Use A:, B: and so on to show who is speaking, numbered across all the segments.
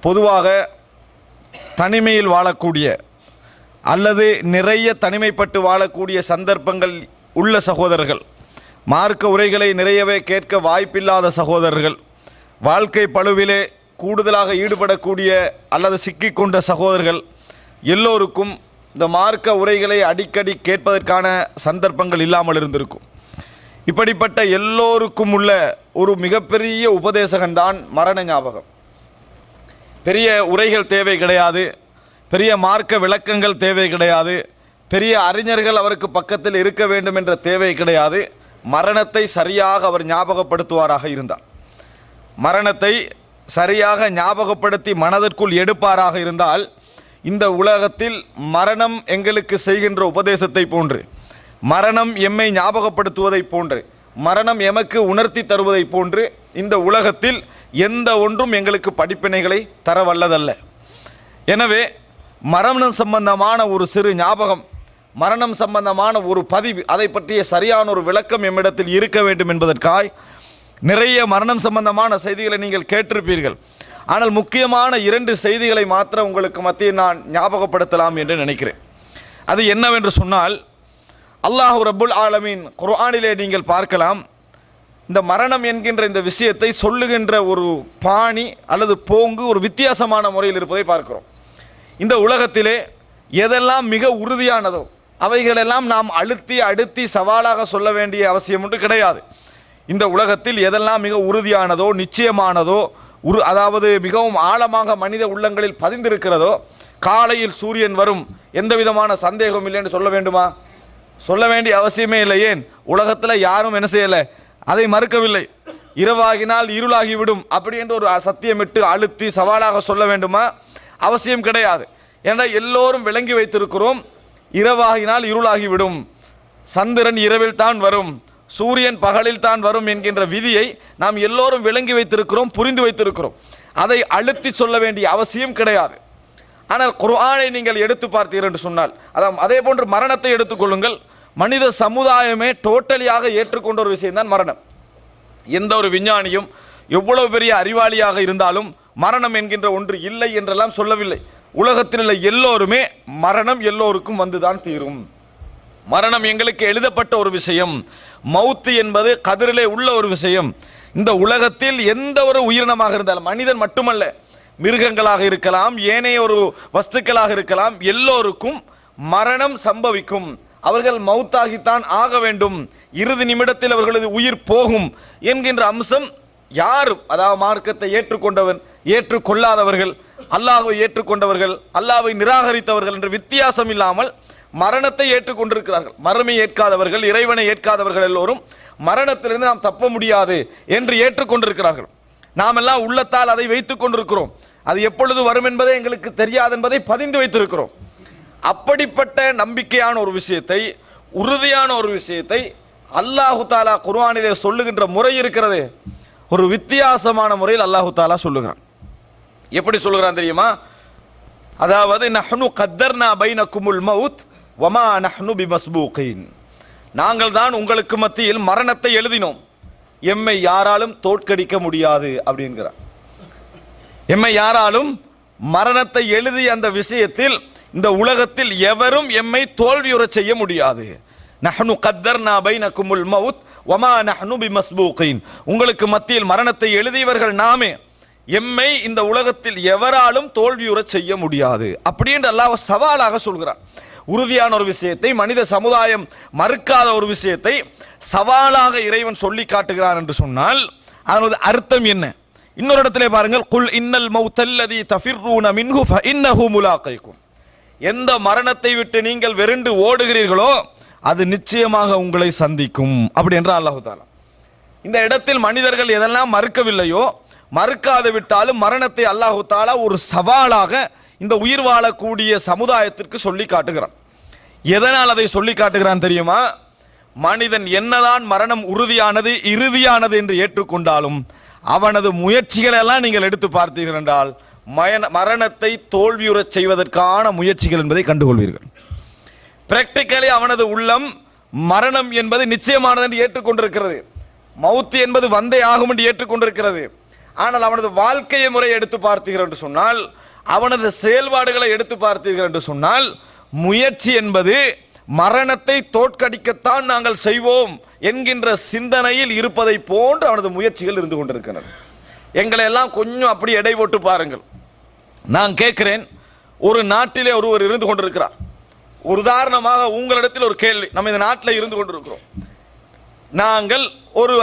A: பொதுவாக தனிமையில் வாழக்கூடிய அல்லது நிறைய தனிமைப்பட்டு வாழக்கூடிய சந்தர்ப்பங்கள் உள்ள சகோதரர்கள், மார்க்க உரைகளை நிறையவே கேட்க வாய்ப்பில்லாத சகோதரர்கள், வாழ்க்கை பளுவிலே கூடுதலாக ஈடுபடக்கூடிய அல்லது சிக்கிக்கொண்ட சகோதரர்கள் எல்லோருக்கும் இந்த மார்க்க உரைகளை அடிக்கடி கேட்பதற்கான சந்தர்ப்பங்கள் இல்லாமல் இருந்திருக்கும். இப்படிப்பட்ட எல்லோருக்கும் உள்ள ஒரு மிகப்பெரிய உபதேசகன்தான் மரண ஞாபகம். பெரிய உரைகள் தேவை கிடையாது, பெரிய மார்க்க விளக்கங்கள் தேவை கிடையாது, பெரிய அறிஞர்கள் அவருக்கு பக்கத்தில் இருக்க வேண்டும் என்ற தேவை கிடையாது. மரணத்தை சரியாக அவர் ஞாபகப்படுத்துவாராக இருந்தார், மரணத்தை சரியாக ஞாபகப்படுத்தி மனதிற்குள் எடுப்பாராக இருந்தால், இந்த உலகத்தில் மரணம் எங்களுக்கு செய்கின்ற உபதேசத்தை போன்று, மரணம் எம்மை ஞாபகப்படுத்துவதை போன்று, மரணம் எமக்கு உணர்த்தி தருவதை போன்று இந்த உலகத்தில் எந்த ஒன்றும் எங்களுக்கு படிப்பினைகளை தர வல்லதல்ல. எனவே மரணம் சம்பந்தமான ஒரு சிறு ஞாபகம், மரணம் சம்பந்தமான ஒரு பதிவு, அதை பற்றிய சரியான ஒரு விளக்கம் எம்மிடத்தில் இருக்க வேண்டும் என்பதற்காய் நிறைய மரணம் சம்பந்தமான செய்திகளை நீங்கள் கேட்டிருப்பீர்கள். ஆனால் முக்கியமான 2 செய்திகளை மாத்திரம் உங்களுக்கு மத்தியில் நான் ஞாபகப்படுத்தலாம் என்று நினைக்கிறேன். அது என்னவென்று சொன்னால், அல்லாஹ் ரப்புல் ஆலமீன் குர்ஆனிலே நீங்கள் பார்க்கலாம், இந்த மரணம் என்கின்ற இந்த விஷயத்தை சொல்லுகின்ற ஒரு பாணி அல்லது போங்கு ஒரு வித்தியாசமான முறையில் இருப்பதை பார்க்கிறோம். இந்த உலகத்திலே எதெல்லாம் மிக உறுதியானதோ அவைகளெல்லாம் நாம் அடுத்தி சவாலாக சொல்ல வேண்டிய அவசியம் ஒன்று கிடையாது. இந்த உலகத்தில் எதெல்லாம் மிக உறுதியானதோ நிச்சயமானதோ அதாவது மிகவும் ஆழமாக மனித உள்ளங்களில் பதிந்திருக்கிறதோ, காலையில் சூரியன் வரும், எந்த விதமான சந்தேகம் இல்லை என்று சொல்ல வேண்டுமா? சொல்ல வேண்டிய அவசியமே இல்லை. ஏன்? உலகத்தில் யாரும் என்ன செய்யலை, அதை மறுக்கவில்லை. இரவாகினால் இருளாகிவிடும் அப்படி என்று ஒரு சத்தியமிட்டு அழுத்தி சவாலாக சொல்ல வேண்டுமா? அவசியம் கிடையாது. ஏன்னா எல்லோரும் விளங்கி வைத்திருக்கிறோம், இரவாகினால் இருளாகிவிடும், சந்திரன் இரவில் தான் வரும், சூரியன் பகலில் தான் வரும் என்கின்ற விதியை நாம் எல்லோரும் விளங்கி வைத்திருக்கிறோம், புரிந்து வைத்திருக்கிறோம். அதை அழுத்தி சொல்ல வேண்டிய அவசியம் கிடையாது. ஆனால் குர்ஆனை நீங்கள் எடுத்து பார்த்தீர்கள் என்று சொன்னால், அதே போன்று மரணத்தை எடுத்துக்கொள்ளுங்கள். மனித சமுதாயமே டோட்டலியாக ஏற்றுக்கொண்ட ஒரு விஷயம்தான் மரணம். எந்த ஒரு விஞ்ஞானியும் எவ்வளவு பெரிய அறிவாளியாக இருந்தாலும் மரணம் என்கின்ற ஒன்று இல்லை என்றெல்லாம் சொல்லவில்லை. உலகத்தில் உள்ள எல்லோருமே மரணம் எல்லோருக்கும் வந்துதான் தீரும், மரணம் எங்களுக்கு எழுதப்பட்ட ஒரு விஷயம், மௌத்து என்பது கதிரிலே உள்ள ஒரு விஷயம். இந்த உலகத்தில் எந்த ஒரு உயிரினமாக இருந்தாலும், மனிதன் மட்டுமல்ல, மிருகங்களாக இருக்கலாம், ஏனைய ஒரு வஸ்துக்களாக இருக்கலாம், எல்லோருக்கும் மரணம் சம்பவிக்கும். அவர்கள் மௌத்தாகித்தான் ஆக வேண்டும், இறுதி நிமிடத்தில் அவர்களது உயிர் போகும் என்கின்ற அம்சம் யாரும், அதாவது மார்க்கத்தை ஏற்றுக்கொண்டவன் ஏற்றுக்கொள்ளாதவர்கள், அல்லாஹ்வை ஏற்றுக்கொண்டவர்கள் அல்லாஹ்வை நிராகரித்தவர்கள் என்ற வித்தியாசம் இல்லாமல் மரணத்தை ஏற்றுக்கொண்டிருக்கிறார்கள். மறுமை ஏற்காதவர்கள், இறைவனை ஏற்காதவர்கள் எல்லோரும் மரணத்திலிருந்து நாம் தப்ப முடியாது என்று ஏற்றுக்கொண்டிருக்கிறார்கள். நாம் எல்லாம் உள்ளத்தால் அதை வைத்துக் கொண்டிருக்கிறோம். அது எப்பொழுது வரும் என்பதை எங்களுக்கு தெரியாது என்பதை பதிந்து வைத்திருக்கிறோம். அப்படிப்பட்ட நம்பிக்கையான ஒரு விஷயத்தை, உறுதியான ஒரு விஷயத்தை அல்லாஹு தாலா குர்ஆனிலே சொல்லுகின்ற முறை இருக்கிறது, ஒரு வித்தியாசமான முறையில் அல்லாஹு தாலா சொல்லுகிறான். எப்படி சொல்லுகிறான் தெரியுமா? அதாவது நஹ்னு கத்தர்னா பைனகுமுல் மௌத் வமா நஹ்னு பிமஸ்பூகின், நாங்கள் தான் உங்களுக்கு மத்தியில் மரணத்தை எழுதினோம், எம்மை யாராலும் தோற்கடிக்க முடியாது அப்படிங்கிறார். எம்மை யாராலும் மரணத்தை எழுதிய அந்த விஷயத்தில் இந்த உலகத்தில் எவரும் எம்மை தோல்வியுறச் செய்ய முடியாது. நஹ்னு கத்தர்னா பைனகுமுல் மௌத் வமா நஹ்னு பிமஸ்பூகின், உங்களுக்கு மத்தியில் மரணத்தை எழுதியவர்கள் நாமே, எம்மை இந்த உலகத்தில் எவராலும் தோல்வியுறச் செய்ய முடியாது அப்படி என்று அல்லாஹ் சவாலாக சொல்கிறார். உறுதியான ஒரு விஷயத்தை, மனித சமுதாயம் மறுக்காத ஒரு விஷயத்தை சவாலாக இறைவன் சொல்லி காட்டுகிறான் என்று சொன்னால் அதனது அர்த்தம் என்ன? இன்னொரு இடத்திலே பாருங்கள், குல் இன்னல் மௌத்தல்லதி தஃபிர்ரூன மின்ஹு ஃபஇன்னஹு முலாகைக்கும், எந்த மரணத்தை விட்டு நீங்கள் வெறுண்டு ஓடுகிறீர்களோ அது நிச்சயமாக உங்களை சந்திக்கும் அப்படி என்றார் அல்லாஹ் தஆலா. இந்த இடத்தில் மனிதர்கள் எதெல்லாம் மறுக்கவில்லையோ, மறுக்காது விட்டாலும் மரணத்தை அல்லாஹ் தஆலா ஒரு சவாலாக இந்த உயிர் வாழக்கூடிய சமுதாயத்திற்கு சொல்லி காட்டுகிறான். எதனால் அதை சொல்லி காட்டுகிறான் தெரியுமா? மனிதன் என்னதான் மரணம் உறுதியானது இறுதியானது என்று ஏற்றுக்கொண்டாலும் அவனது முயற்சிகளை எல்லாம் நீங்கள் எடுத்து பார்த்தீர்கள் என்றால் மரணத்தை தோல்வியுறச் செய்வதற்கான முயற்சிகள் என்பதை கண்டுகொள்வீர்கள். பிராக்டிக்கலி அவனது உள்ளம் மரணம் என்பது நிச்சயமானது என்று ஏற்றுக்கொண்டிருக்கிறது, மௌத்து என்பது வந்தே ஆகும் என்று ஏற்றுக்கொண்டிருக்கிறது. ஆனால் அவனது வாழ்க்கை முறையை எடுத்து பார்த்தீர்கள் என்று சொன்னால், அவனது செயல்பாடுகளை எடுத்து பார்த்தீர்கள் என்று சொன்னால், முயற்சி என்பது மரணத்தை தோற்கடிக்கத்தான் நாங்கள் செய்வோம் என்கின்ற சிந்தனையில் இருப்பதை போன்று அவனது முயற்சிகள் இருந்து கொண்டிருக்கிறது. எங்களை எல்லாம் கொஞ்சம் அப்படி எடை போட்டு பாருங்கள். நான் கேட்கிறேன், ஒரு நாட்டிலே ஒருவர் இருந்து கொண்டிருக்கிறார். ஒரு உதாரணமாக உங்களிடத்தில் ஒரு கேள்வி, நம்ம இந்த நாட்டில் இருந்து கொண்டிருக்கிறோம், நாங்கள்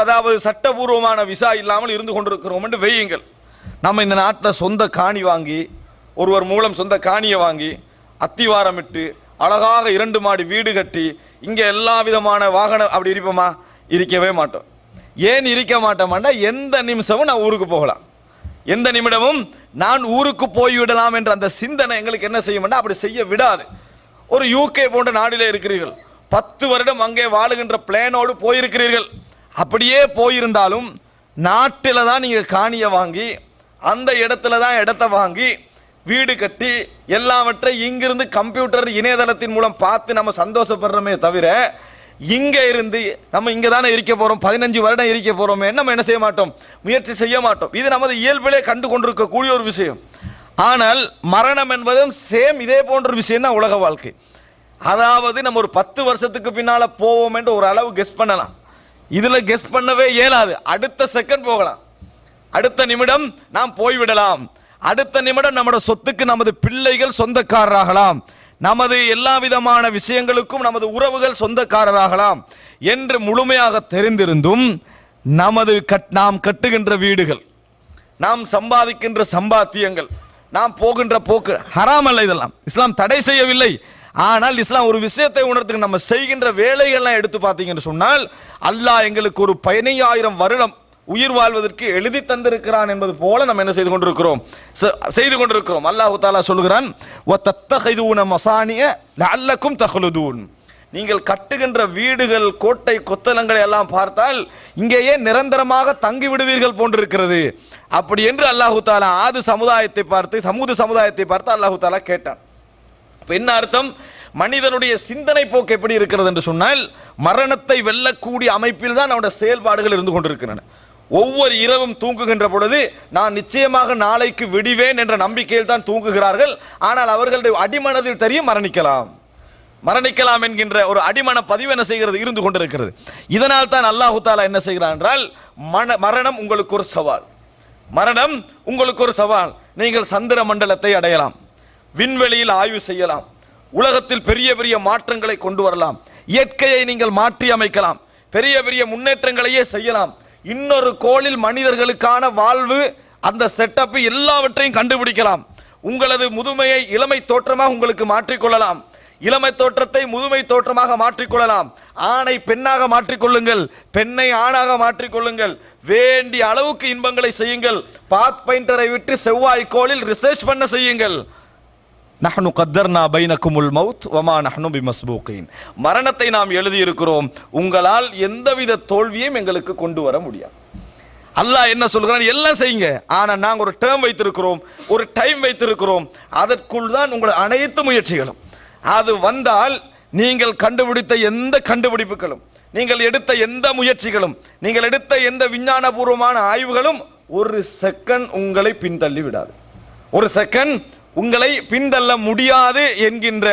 A: அதாவது சட்டபூர்வமான விசா இல்லாமல் இருந்து கொண்டிருக்கிறோம் என்று வையுங்கள். நம்ம இந்த நாட்டில் சொந்த காணி வாங்கி, ஒருவர் மூலம் சொந்த காணியை வாங்கி அத்திவாரமிட்டு அழகாக 2 மாடி வீடு கட்டி இங்கே எல்லா விதமான வாகனம் அப்படி இருப்போமா? இருக்கவே மாட்டோம். ஏன் இருக்க மாட்டோம்னா, எந்த நிமிஷமும் நான் ஊருக்கு போகலாம், எந்த நிமிடமும் நான் ஊருக்கு போய்விடலாம் என்ற அந்த சிந்தனை எங்களுக்கு என்ன செய்யும்னா அப்படி செய்ய விடாது. ஒரு யூகே போன்ற நாட்டிலே இருக்கிறீர்கள், 10 வருடம் அங்கே வாழுகின்ற பிளானோடு போயிருக்கிறீர்கள். அப்படியே போயிருந்தாலும் நாட்டில் தான் நீங்கள் காணியை வாங்கி, அந்த இடத்துல தான் இடத்த வாங்கி வீடு கட்டி எல்லாவற்றை இங்கிருந்து கம்ப்யூட்டர் இணையதளத்தின் மூலம் பார்த்து நம்ம சந்தோஷப்படுறோமே தவிர, இங்கே இருந்து நம்ம இங்கே தானே இருக்க போகிறோம், 15 வருடம் இருக்க போகிறோமே, நம்ம என்ன செய்ய மாட்டோம், முயற்சி செய்ய மாட்டோம். இது நமது இயல்பிலே கண்டு கொண்டிருக்கக்கூடிய ஒரு விஷயம். ஆனால் மரணம் என்பதும் சேம் இதே போன்ற விஷயம் தான் உலக வாழ்க்கை. அதாவது நம்ம ஒரு 10 வருஷத்துக்கு பின்னால் போவோம் என்று ஒரு அளவு கெஸ் பண்ணலாம். இதில் கெஸ் பண்ணவே இயலாது. அடுத்த செகண்ட் போகலாம், அடுத்த நிமிடம் நாம் போய்விடலாம், அடுத்த நிமிடம் நம்முடைய சொத்துக்கு நமது பிள்ளைகள் சொந்தக்காரராகலாம், நமது எல்லா விதமான விஷயங்களுக்கும் நமது உறவுகள் சொந்தக்காரராகலாம் என்று முழுமையாக தெரிந்திருந்தும் நாம் கட்டுகின்ற வீடுகள், நாம் சம்பாதிக்கின்ற சம்பாத்தியங்கள், நாம் போகின்ற போக்கு ஹராம் அல்ல. இதெல்லாம் இஸ்லாம் தடை செய்யவில்லை. ஆனால் இஸ்லாம் ஒரு விஷயத்தை உணர்த்துக்கு, நம்ம செய்கின்ற வேலைகள்லாம் எடுத்து பார்த்தீங்கன்னு சொன்னால், அல்லாஹ் எங்களுக்கு ஒரு 15,000 வருடம் உயிர் வாழ்வதற்கு எழுதி தந்திருக்கிறான் என்பது போல நம்ம என்ன செய்து கொண்டிருக்கிறோம். அல்லாஹ் தஆலா சொல்கிறான், வத்தத்தஹிதுன மசானிய லஅல்லக்கும் தஹ்லுதூன். நீங்கள் கட்டுகின்ற வீடுகள், கோட்டை கொத்தளங்களை எல்லாம் பார்த்தால் இங்கேயே நிரந்தரமாக தங்கி விடுவீர்கள் போன்றிருக்கிறது. அப்படி என்று அல்லாஹ் தஆலா சமூக சமுதாயத்தை பார்த்து அல்லாஹ் தஆலா கேட்டான். என்ன அர்த்தம்? மனிதனுடைய சிந்தனை போக்கு எப்படி இருக்கிறது என்று சொன்னால், மரணத்தை வெல்லக்கூடிய அமைப்பில் தான் அவனுடைய செயல்பாடுகள் இருந்து கொண்டிருக்கின்றன. ஒவ்வொரு இரவும் தூங்குகின்ற பொழுது நான் நிச்சயமாக நாளைக்கு விடுவேன் என்ற நம்பிக்கையில் தான் தூங்குகிறார்கள். ஆனால் அவர்களுடைய அடிமனதில் தெரியும் மரணிக்கலாம் என்கின்ற ஒரு அடிமன பதிவு என்ன செய்கிறது, இருந்து கொண்டிருக்கிறது. இதனால் தான் அல்லாஹு தஆலா என்ன செய்கிறான் என்றால், மரணம் உங்களுக்கு ஒரு சவால், மரணம் உங்களுக்கு ஒரு சவால். நீங்கள் சந்திர மண்டலத்தை அடையலாம், விண்வெளியில் ஆய்வு செய்யலாம், உலகத்தில் பெரிய பெரிய மாற்றங்களை கொண்டு வரலாம், இயற்கையை நீங்கள் மாற்றி அமைக்கலாம், பெரிய பெரிய முன்னேற்றங்களையே செய்யலாம், இன்னொரு கோளில் மனிதர்களுக்கான வாழ்வு அந்த செட்டப் எல்லாவற்றையும் கண்டுபிடிக்கலாம். உங்களது முதுமையை இளமை தோற்றமாக உங்களுக்கு மாற்றிக்கொள்ளலாம், இளமை தோற்றத்தை முதுமை தோற்றமாக மாற்றிக்கொள்ளலாம், ஆணை பெண்ணாக மாற்றிக்கொள்ளுங்கள், பெண்ணை ஆணாக மாற்றிக்கொள்ளுங்கள், வேண்டிய அளவுக்கு இன்பங்களை செய்யுங்கள், பாத் பெயிண்டரை விட்டு செவ்வாய் கோளில் ரிசர்ச் பண்ண செய்யுங்கள். நஹ்னு கத்தர்னா பைனக்குமுல் மௌத் வமா நஹ்னு பிமஸ்பூகீன். மரணத்தை நாம் எழுதியிருக்கிறோம், உங்களால் எந்தவித தோல்வியையும் எங்களுக்கு கொண்டு வர முடியாது. அல்லாஹ் என்ன சொல்கிறான், எல்லாம் செய்யுங்க, ஆனால் நாங்கள் ஒரு டேர்ம் வைத்திருக்கிறோம், ஒரு டைம் வைத்திருக்கிறோம், அதற்குள் தான் உங்கள் அனைத்து முயற்சிகளும். அது வந்தால் நீங்கள் கண்டுபிடித்த எந்த கண்டுபிடிப்புகளும், நீங்கள் எடுத்த எந்த முயற்சிகளும், நீங்கள் எடுத்த எந்த விஞ்ஞானபூர்வமான ஆய்வுகளும் ஒரு செகண்ட் உங்களை பின்தள்ளி விடாது, ஒரு செகண்ட் உங்களை பின்தள்ள முடியாது என்கின்ற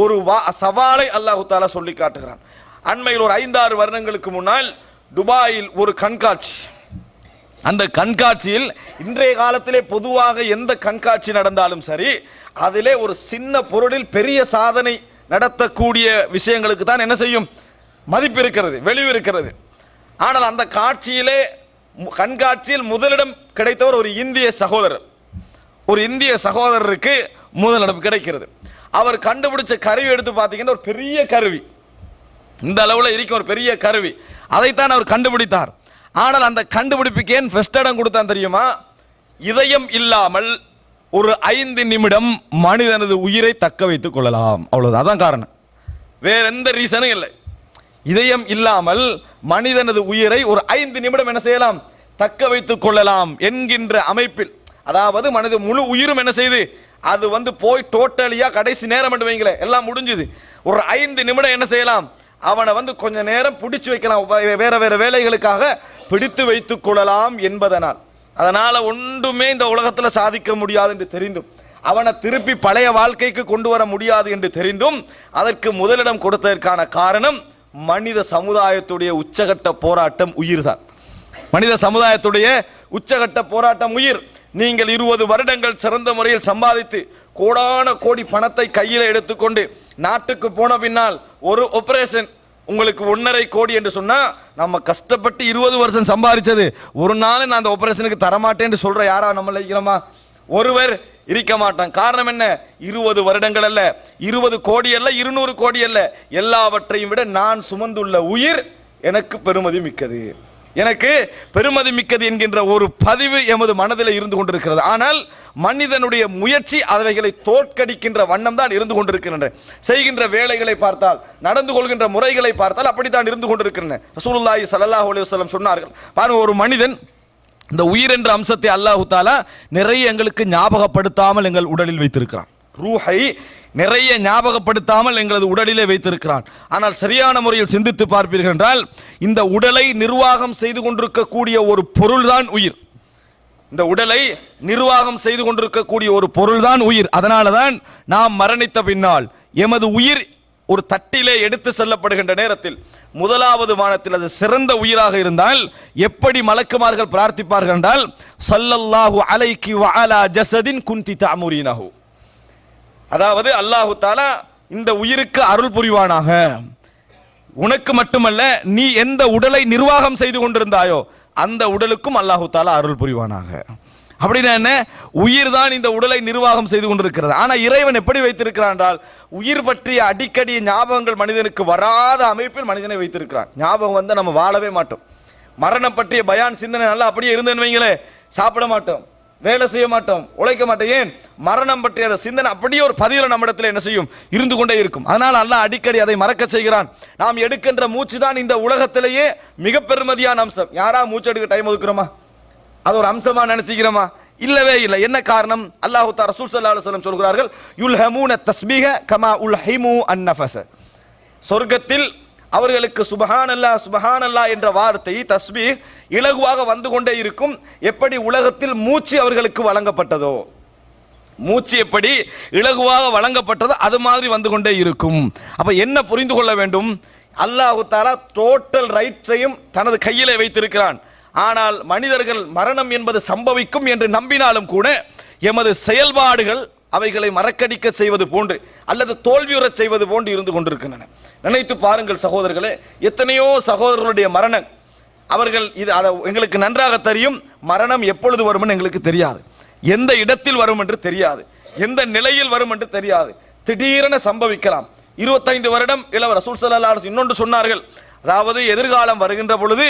A: ஒரு சவாலை அல்லாஹு தஆலா சொல்லி காட்டுகிறான். அண்மையில் ஒரு 5-6 வருடங்களுக்கு முன்னால் துபாயில் ஒரு கண்காட்சி, அந்த கண்காட்சியில் இன்றைய காலத்திலே பொதுவாக எந்த கண்காட்சி நடந்தாலும் சரி, அதிலே ஒரு சின்ன பொருளில் பெரிய சாதனை நடத்தக்கூடிய விஷயங்களுக்கு தான் என்ன செய்யும், மதிப்பு இருக்கிறது, வெளிவு இருக்கிறது. ஆனால் அந்த கண்காட்சியில் முதலிடம் கிடைத்தவர் ஒரு இந்திய சகோதரர். ஒரு இந்திய சகோதரருக்கு முதலிடம் கிடைக்கிறது. அவர் கண்டுபிடிச்ச கருவி எடுத்து பார்த்தீங்கன்னா ஒரு பெரிய கருவி, இந்த அளவில் இருக்கும் ஒரு பெரிய கருவி, அதைத்தான் அவர் கண்டுபிடித்தார். ஆனால் அந்த கண்டுபிடிப்புக்கு ஏன் ஃபர்ஸ்ட் இடம் கொடுத்தான் தெரியுமா? இதயம் இல்லாமல் ஒரு 5 நிமிடம் மனிதனது உயிரை தக்க வைத்துக் கொள்ளலாம், அவ்வளவுதான். அதான் காரணம், வேற எந்த ரீசனும் இல்லை. இதயம் இல்லாமல் மனிதனது உயிரை ஒரு 5 நிமிடம் என்ன செய்யலாம், தக்க வைத்துக் கொள்ளலாம் என்கின்ற அமைப்பில், அதாவது மனித முழு உயிரும் என்ன செய்து அது போய் டோட்டலியா கடைசி நேரம் என்று வைங்களேன், எல்லாம் முடிஞ்சுது, ஒரு 5 நிமிடம் என்ன செய்யலாம், அவனை கொஞ்ச நேரம் பிடிச்சு வைக்கலாம், வேற வேற வேலைகளுக்காக பிடித்து வைத்துக் கொள்ளலாம் என்பதனால். அதனால ஒன்றுமே இந்த உலகத்தில் சாதிக்க முடியாது என்று தெரிந்தும், அவனை திருப்பி பழைய வாழ்க்கைக்கு கொண்டு வர முடியாது என்று தெரிந்தும் அதற்கு முதலிடம் கொடுத்ததற்கான காரணம் மனித சமுதாயத்துடைய உச்சகட்ட போராட்டம் உயிர்தான். மனித சமுதாயத்துடைய உச்சகட்ட போராட்டம் உயிர். நீங்கள் 20 வருடங்கள் சிறந்த முறையில் சம்பாதித்து கோடான கோடி பணத்தை கையில் எடுத்துக்கொண்டு நாட்டுக்கு போன பின்னால் ஒரு ஆபரேஷன் உங்களுக்கு 1.5 கோடி என்று சொன்னா, நம்ம கஷ்டப்பட்டு 20 வருஷம் சம்பாதிச்சது ஒரு நாள் நான் அந்த ஆபரேஷனுக்கு தரமாட்டேன் என்று சொல்ற யாரா நம்ம இருக்கிறோமா? ஒருவர் இருக்க மாட்டான். காரணம் என்ன? 20 வருடங்கள் அல்ல, 20 கோடி அல்ல, 200 கோடி அல்ல, எல்லாவற்றையும் விட நான் சுமந்துள்ள உயிர் எனக்கு பெருமதி மிக்கது, எனக்கு பெருமதி மிக்கது என்கின்ற ஒரு பதிவு எமது மனதில் இருந்து கொண்டிருக்கிறது. ஆனால் மனிதனுடைய முயற்சி அவைகளை தோற்கடிக்கின்ற வண்ணம் தான் இருந்து கொண்டிருக்கின்றன. செய்கின்ற வேலைகளை பார்த்தால், நடந்து கொள்கின்ற முறைகளை பார்த்தால் அப்படித்தான் இருந்து கொண்டிருக்கின்றன. ரசூலுல்லாஹி ஸல்லல்லாஹு அலைஹி வஸல்லம் சொன்னார்கள், பாருங்க, ஒரு மனிதன் இந்த உயிர் என்ற அம்சத்தை அல்லாஹு தஆலா நிறைய எங்களுக்கு ஞாபகப்படுத்தாமல் எங்கள் உடலில் வைத்திருக்கிறான். ரூஹை நிறைய ஞாபகப்படுத்தாமல் எங்களது உடலிலே வைத்திருக்கிறான். ஆனால் சரியான முறையில் சிந்தித்து பார்ப்பீர்கள் என்றால் இந்த உடலை நிர்வாகம் செய்து கொண்டிருக்கக்கூடிய ஒரு பொருள்தான் உயிர். இந்த உடலை நிர்வாகம் செய்து கொண்டிருக்கக்கூடிய ஒரு பொருள்தான் உயிர். அதனால தான் நாம் மரணித்த பின்னால் எமது உயிர் ஒரு தட்டிலே எடுத்து செல்லப்படுகின்ற நேரத்தில் முதலாவது வானத்தில் அது சிறந்த உயிராக இருந்தால் எப்படி மலக்குமார்கள் பிரார்த்திப்பார்கள் என்றால், ஸல்லல்லாஹு அலைஹி வ அலா ஜஸதின் குன்தி தஅமுரீனஹு, அதாவது அல்லாஹு தஆலா இந்த உயிருக்கு அருள் புரிவானாக. உனக்கு மட்டுமல்ல, நீ எந்த உடலை நிர்வாகம் செய்து கொண்டிருந்தாயோ அந்த உடலுக்கும் அல்லாஹு தஆலா அருள் புரிவானாக. அப்படின்னா என்ன? உயிர் தான் இந்த உடலை நிர்வாகம் செய்து கொண்டிருக்கிறது. ஆனால் இறைவன் எப்படி வைத்திருக்கிறான் என்றால், உயிர் பற்றிய அடிக்கடி ஞாபகங்கள் மனிதனுக்கு வராத அமைப்பில் மனிதனை வைத்திருக்கிறான். ஞாபகம் வந்து நம்ம வாழவே மாட்டோம். மரணம் பற்றிய பயான் சிந்தனை நல்லா அப்படியே இருந்தேன்னு வைங்களே, சாப்பிட மாட்டோம், வேலை செய்ய மாட்டோம், உழைக்க மாட்டோம். ஏன்? மரணம் பற்றிய அந்த சிந்தனை அப்படியே ஒரு பதிவில் நம்மிடத்தில் என்ன செய்யும்? இருந்து கொண்டே இருக்கும். அதனால் அல்லாஹ் அடிக்கடி அதை மறக்க செய்கிறான். நாம் எடுக்கின்ற மூச்சு தான் இந்த உலகத்திலேயே மிக பெருமதியான அம்சம். யாரா மூச்சு எடுக்க டைம் ஒதுக்குறோமா? அது ஒரு அம்சமா நினைச்சுக்கிறோமா? இல்லவே இல்லை. என்ன காரணம்? அல்லாஹ் தஆலா ரசூல் ஸல்லல்லாஹு அலைஹி வஸல்லம் சொல்கிறார்கள், யுல்ஹமூன தஸ்பீஹ கமா உல்ஹிமு அன்னஃபஸ. சொர்க்கத்தில் அவர்களுக்கு சுப்ஹானல்லாஹ் சுப்ஹானல்லாஹ் என்ற வார்த்தை தஸ்பீஹ் இலகுவாக வந்து கொண்டே இருக்கும். எப்படி உலகத்தில் மூச்சு அவர்களுக்கு வழங்கப்பட்டதோ, மூச்சு எப்படி இலகுவாக வழங்கப்பட்டதோ அது மாதிரி வந்து கொண்டே இருக்கும். அப்ப என்ன புரிந்து கொள்ள வேண்டும்? அல்லாஹ் தஆலா டோட்டல் ரைட்ஸையும் தனது கையிலே வைத்திருக்கிறான். ஆனால் மனிதர்கள் மரணம் என்பது சம்பவிக்கும் என்று நம்பினாலும் கூட எமது செயல்பாடுகள் அவைகளை மறக்கடிக்க செய்வது போன்று அல்லது தோல்வியுறச் செய்வது போன்று இருந்து கொண்டிருக்கின்றன. நினைத்து பாருங்கள் சகோதரர்களே, எத்தனையோ சகோதரர்களுடைய மரணம், அவர்கள் இது அதை எங்களுக்கு நன்றாக தெரியும். மரணம் எப்பொழுது வரும் என்று எங்களுக்கு தெரியாது, எந்த இடத்தில் வரும் என்று தெரியாது, எந்த நிலையில் வரும் என்று தெரியாது, திடீரென சம்பவிக்கலாம். 25 வருடம் இளவர் ரசூல் ஸல்லல்லாஹு அலைஹி வஸல்லம் இன்னொன்று சொன்னார்கள், அதாவது எதிர்காலம் வருகின்ற பொழுது,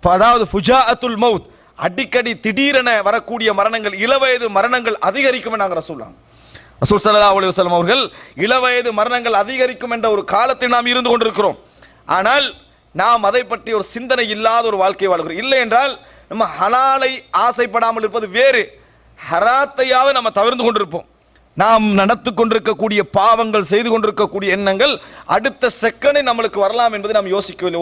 A: அதாவது ஃபுஜாஅத்துல் மௌத், அடிக்கடி திடீரென வரக்கூடிய மரணங்கள், இளவயது மரணங்கள் அதிகரிக்கும் என்ற ரசூல் ஸல்லல்லாஹு அலைஹி வஸல்லம் அவர்கள் இளவயது மரணங்கள் அதிகரிக்கும் என்ற ஒரு காலத்தில் நாம் இருந்து கொண்டிருக்கிறோம். ஆனால் நாம் அதை பற்றி ஒரு சிந்தனை இல்லாத ஒரு வாழ்க்கை வாழ்கிறோம். இல்லை என்றால் நம்ம ஹலாலை ஆசைப்படாமல் இருப்பது வேறு, ஹராத்தையாவது நம்ம தவிர்த்து கொண்டிருப்போம். நாம் நடத்து கொண்டிருக்கக்கூடிய பாவங்கள், செய்து கொண்டிருக்கக்கூடிய எண்ணங்கள் அடுத்த செகண்டை நம்மளுக்கு வரலாம் என்பதை நாம் யோசிக்கவில்லை.